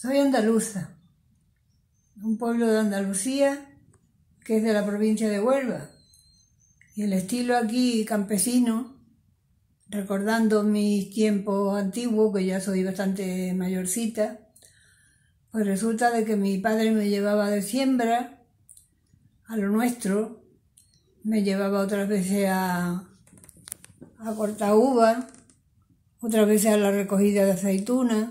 Soy andaluza, un pueblo de Andalucía que es de la provincia de Huelva. Y el estilo aquí campesino, recordando mis tiempos antiguos, que ya soy bastante mayorcita, pues resulta de que mi padre me llevaba de siembra a lo nuestro, me llevaba otras veces a cortar uvas, otras veces a la recogida de aceitunas,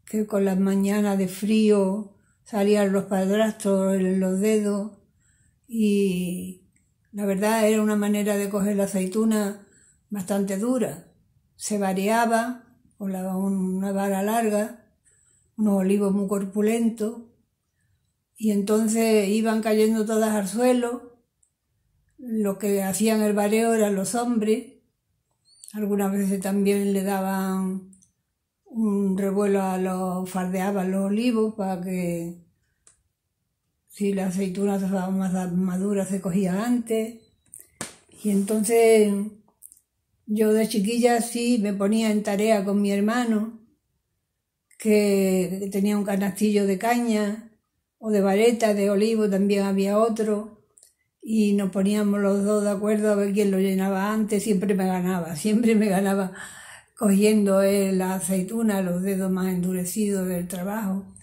que con las mañanas de frío salían los padrastros en los dedos, y la verdad era una manera de coger la aceituna bastante dura. Se variaba con una vara larga, unos olivos muy corpulentos, y entonces iban cayendo todas al suelo. Lo que hacían el vareo eran los hombres. Algunas veces también le daban un revuelo fardeaban los olivos para que, si la aceituna estaba más madura, se cogía antes. Y entonces yo de chiquilla sí me ponía en tarea con mi hermano, que tenía un canastillo de caña o de vareta, de olivo también había otro, y nos poníamos los dos de acuerdo a ver quién lo llenaba antes. Siempre me ganaba cogiendo la aceituna, los dedos más endurecidos del trabajo.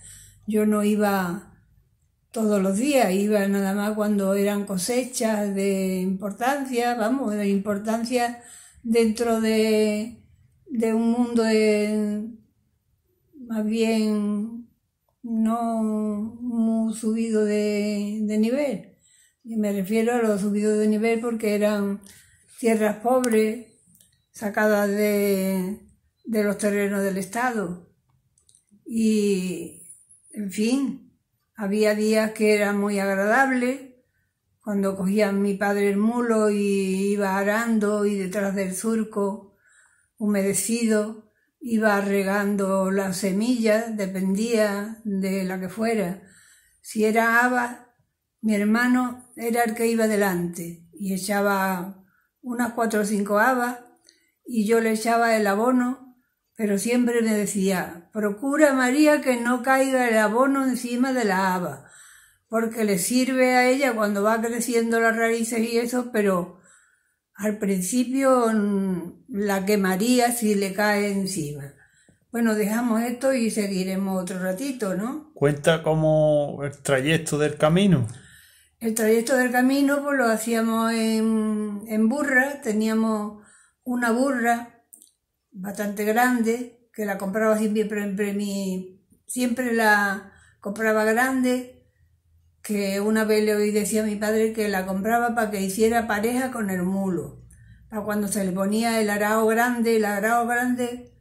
Yo no iba todos los días, iba nada más cuando eran cosechas de importancia, de importancia dentro de un mundo más bien no muy subido de nivel. Y me refiero a los subidos de nivel porque eran tierras pobres, sacadas de los terrenos del Estado. Y, en fin, había días que eran muy agradables, cuando cogía mi padre el mulo y iba arando, y detrás del surco humedecido iba regando las semillas, dependía de la que fuera. Si era habas, mi hermano era el que iba delante y echaba unas 4 o 5 habas, y yo le echaba el abono, pero siempre me decía: procura, María, que no caiga el abono encima de la haba, porque le sirve a ella cuando va creciendo las raíces y eso, pero al principio la quemaría si le cae encima. Bueno, dejamos esto y seguiremos otro ratito, ¿no? Cuenta como el trayecto del camino. El trayecto del camino pues lo hacíamos en burra. Teníamos una burra bastante grande, que la compraba siempre la compraba grande, que una vez le oí decir a mi padre que la compraba para que hiciera pareja con el mulo, para cuando se le ponía el arao grande,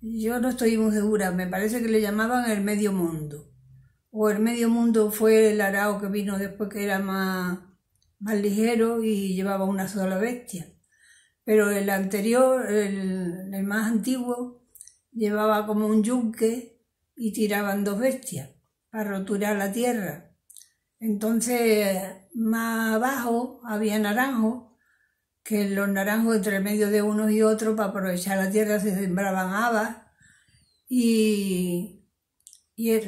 yo no estoy muy segura, me parece que le llamaban el medio mundo, o el medio mundo fue el arao que vino después, que era más ligero y llevaba una sola bestia. Pero el anterior, el más antiguo, llevaba como un yunque y tiraban 2 bestias para roturar la tierra. Entonces, más abajo había naranjos, que los naranjos entre el medio de unos y otros, para aprovechar la tierra, se sembraban habas. Y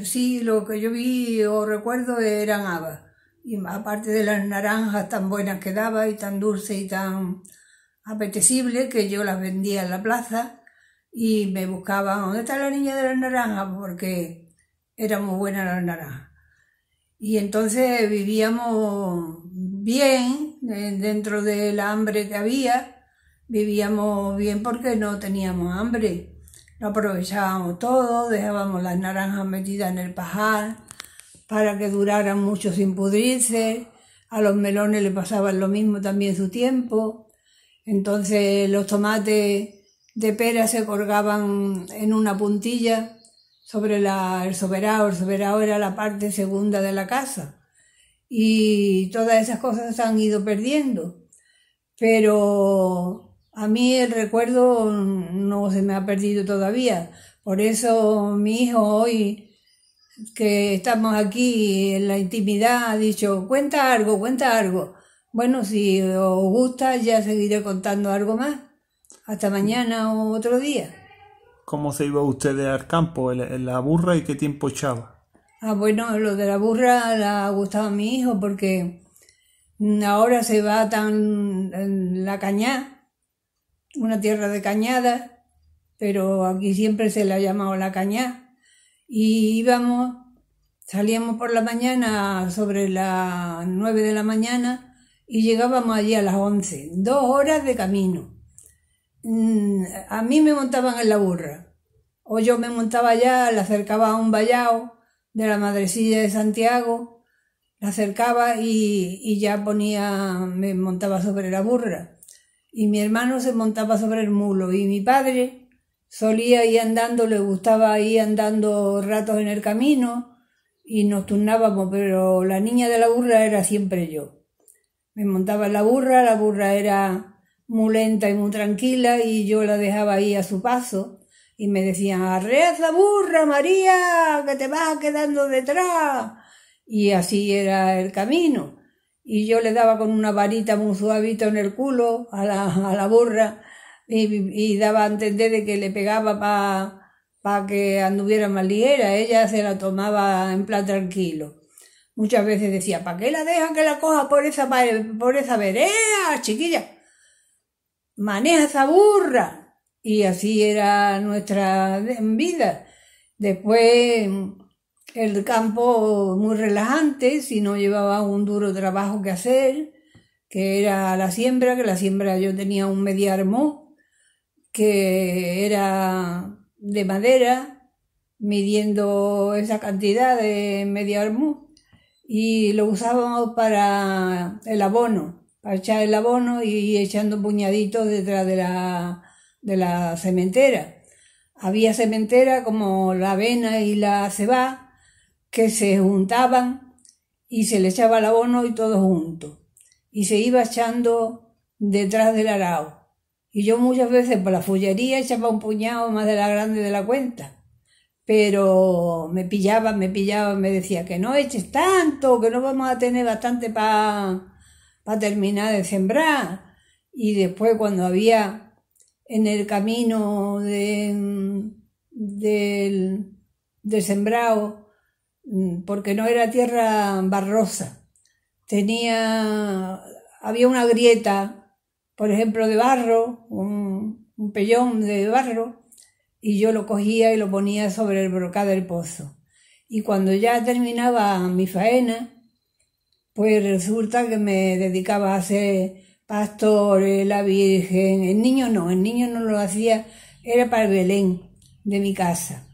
sí, lo que yo vi o recuerdo eran habas. Y aparte de las naranjas tan buenas que daba y tan dulces y tan apetecibles, que yo las vendía en la plaza y me buscaban: ¿dónde está la niña de las naranjas? Porque eran muy buenas las naranjas. Y entonces vivíamos bien, dentro del hambre que había, vivíamos bien porque no teníamos hambre. Lo aprovechábamos todo, dejábamos las naranjas metidas en el pajar para que duraran mucho sin pudrirse. A los melones le pasaban lo mismo también su tiempo. Entonces los tomates de pera se colgaban en una puntilla sobre el soberano. El soberano era la parte segunda de la casa, y todas esas cosas se han ido perdiendo, pero a mí el recuerdo no se me ha perdido todavía. Por eso mi hijo, hoy que estamos aquí en la intimidad, ha dicho: cuenta algo. Bueno, si os gusta, ya seguiré contando algo más. Hasta mañana o otro día. cómo se iba ustedes al campo en la burra y qué tiempo echaba. Bueno, lo de la burra le ha gustado a mi hijo porque ahora se va en la cañada, una tierra de cañada, pero aquí siempre se le ha llamado la cañada. Y salíamos por la mañana sobre las 9 de la mañana y llegábamos allí a las 11, 2 horas de camino. A mí me montaban en la burra, o yo me montaba allá, la acercaba a un vallado de la Madrecilla de Santiago, la acercaba y ya me montaba sobre la burra. Y mi hermano se montaba sobre el mulo y mi padre solía ir andando, le gustaba ir andando ratos en el camino y nos turnábamos, pero la niña de la burra era siempre yo. Me montaba en la burra era muy lenta y muy tranquila y yo la dejaba ahí a su paso y me decían, arrea burra, María, que te vas quedando detrás. Y así era el camino. Y yo le daba con una varita muy suavita en el culo a la burra y daba a entender de que le pegaba para que anduviera más ligera. Ella se la tomaba en plan tranquilo. Muchas veces decía, ¿para qué la dejan que la coja por esa vereda, chiquilla? Maneja esa burra. Y así era nuestra vida. Después el campo muy relajante, si no llevaba un duro trabajo que hacer, que era la siembra, que la siembra yo tenía un mediarmó, que era de madera, midiendo esa cantidad de mediarmó, y lo usábamos para el abono, para echar el abono y echando puñaditos detrás de la sementera. Había sementera como la avena y la cebada que se juntaban y se le echaba el abono y todo junto. Y se iba echando detrás del arao. Y yo muchas veces por la fullería echaba un puñado más de la grande de la cuenta. Pero me pillaba, me decía que no eches tanto, que no vamos a tener bastante para terminar de sembrar. Y después cuando había en el camino del sembrado, porque no era tierra barrosa, había una grieta, por ejemplo, de barro, un pellón de barro, y yo lo cogía y lo ponía sobre el brocal del pozo. Y cuando ya terminaba mi faena, pues resulta que me dedicaba a hacer pastores, la Virgen. El niño no lo hacía, era para el Belén de mi casa,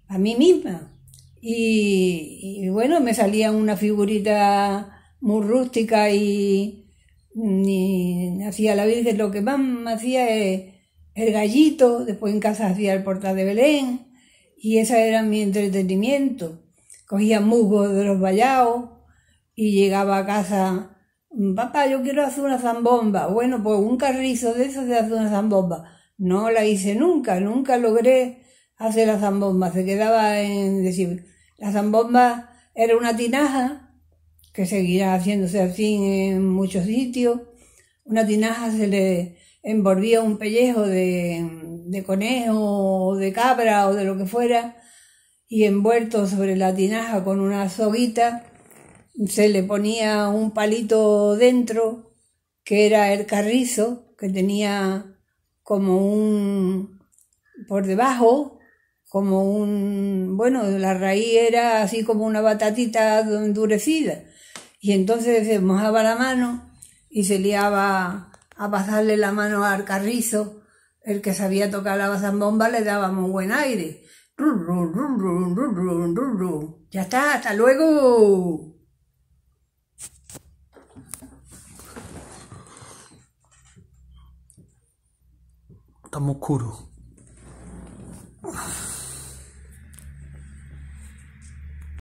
a mí misma. Y bueno, me salía una figurita muy rústica y hacía la Virgen. Lo que más me hacía es el gallito, después en casa hacía el portal de Belén y ese era mi entretenimiento. Cogía musgo de los vallados y llegaba a casa, papá, yo quiero hacer una zambomba. Bueno, pues un carrizo de esos de hacer una zambomba. No la hice nunca logré hacer la zambomba. Se quedaba en decir, la zambomba era una tinaja, que seguirá haciéndose así en muchos sitios. Una tinaja se le envolvía un pellejo de conejo o de cabra o de lo que fuera y envuelto sobre la tinaja con una soguita se le ponía un palito dentro que era el carrizo, que tenía como por debajo, bueno, la raíz era así como una batatita endurecida y entonces se mojaba la mano y se liaba a pasarle la mano al carrizo. El que sabía tocar la zambomba le dábamos buen aire. Ya está, hasta luego. Está muy oscuro.